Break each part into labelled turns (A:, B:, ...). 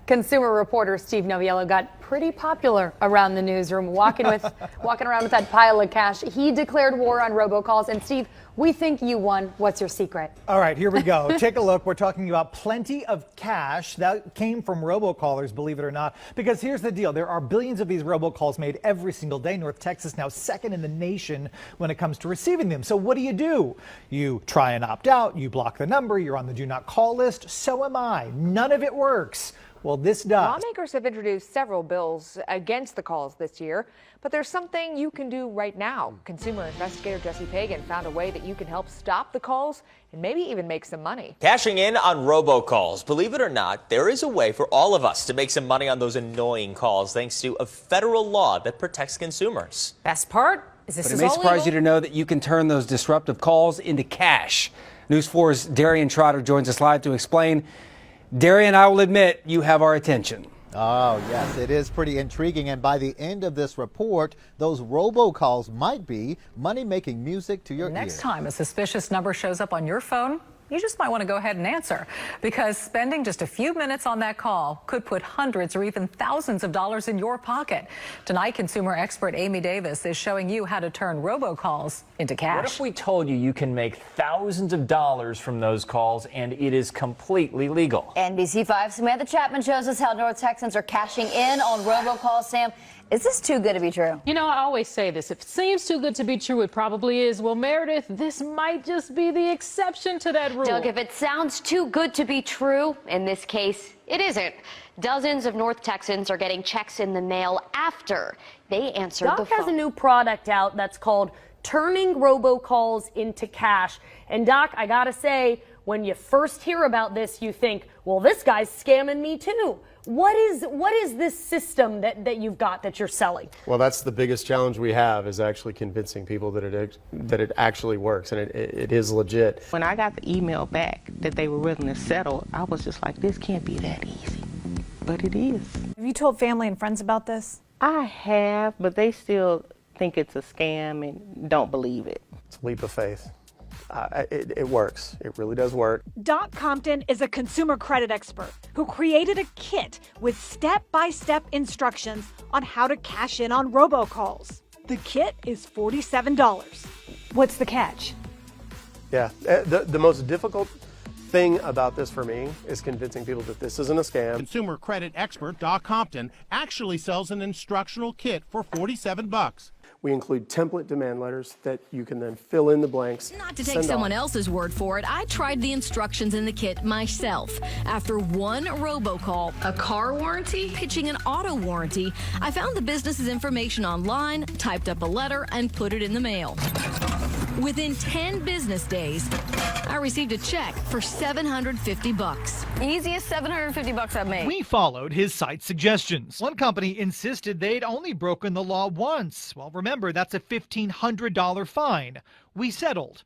A: Consumer reporter Steve Noviello got pretty popular around the newsroom, walking around with that pile of cash. He declared war on robocalls. And Steve, we think you won. What's your secret?
B: All right, here we go. Take a look. We're talking about plenty of cash that came from robocallers, believe it or not. Because here's the deal. There are billions of these robocalls made every single day. North Texas now second in the nation when it comes to receiving them. So what do? You try and opt out. You block the number. You're on the do not call list. So am I. None of it works. Well, this does.
C: Lawmakers have introduced several bills against the calls this year, but there's something you can do right now. Consumer investigator Jesse Pagan found a way that you can help stop the calls and maybe even make some money.
D: Cashing in on robocalls. Believe it or not, there is a way for all of us to make some money on those annoying calls thanks to a federal law that protects consumers.
C: Best part is this is
E: It may
C: all
E: surprise you
C: legal.
E: to know that you can turn those disruptive calls into cash. News 4's Darian Trotter joins us live to explain. Darian, I will admit, you have our attention.
F: Oh, yes, it is pretty intriguing. And by the end of this report, those robocalls might be money-making music to your
G: Next
F: ear.
G: time a suspicious number shows up on your phone, you just might want to go ahead and answer, because spending just a few minutes on that call could put hundreds or even thousands of dollars in your pocket. Tonight, consumer expert Amy Davis is showing you how to turn robocalls into cash.
H: What if we told you you can make thousands of dollars from those calls and it is completely legal?
I: NBC5 Samantha Chapman shows us how North Texans are cashing in on robocalls. Sam, is this too good to be true?
J: You know, I always say this. If it seems too good to be true, it probably is. Well, Meredith, this might just be the exception to that rule.
K: Doug, if it sounds too good to be true, in this case, it isn't. Dozens of North Texans are getting checks in the mail after they answered the
A: Doc
K: phone.
A: has a new product out that's called Turning Robocalls into Cash. And Doc, I gotta say, when you first hear about this, you think, well, this guy's scamming me too. What is this system that you've got that you're selling?
L: Well, that's the biggest challenge we have, is actually convincing people that it actually works and it is legit.
M: When I got the email back that they were willing to settle, I was just like, this can't be that easy. But it is.
N: Have you told family and friends about this?
M: I have, but they still think it's a scam and don't believe it.
L: It's a leap of faith. It works. It really does work.
N: Doc Compton is a consumer credit expert who created a kit with step-by-step instructions on how to cash in on robocalls. The kit is $47. What's the catch?
L: Yeah, the most difficult thing about this for me is convincing people that this isn't a scam.
O: Consumer credit expert Doc Compton actually sells an instructional kit for $47.
L: We include template demand letters that you can then fill in the blanks.
P: Not to take someone else's word for it, I tried the instructions in the kit myself. After one robocall, a car warranty, pitching an auto warranty, I found the business's information online, typed up a letter, and put it in the mail. Within 10 business days, I received a check for $750.
I: Easiest $750 I've made.
B: We followed his site suggestions. One company insisted they'd only broken the law once. Well, remember, that's a $1,500 fine. We settled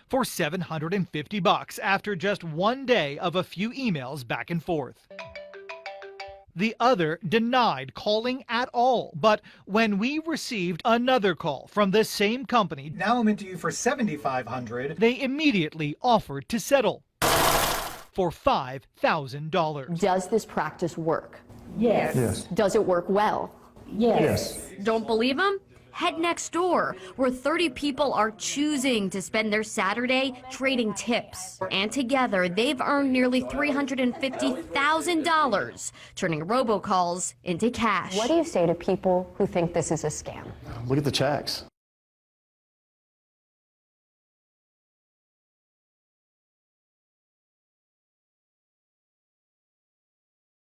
B: for $750 after just one day of a few emails back and forth. The other denied calling at all. But when we received another call from the same company, now I'm into you for $7,500, they immediately offered to settle for $5,000.
K: Does this practice work?
N: Yes.
K: Does it work well?
N: Yes.
K: Don't believe them? Head next door, where 30 people are choosing to spend their Saturday trading tips. And together, they've earned nearly $350,000, turning robocalls into cash. What do you say to people who think this is a scam?
L: Look at the checks.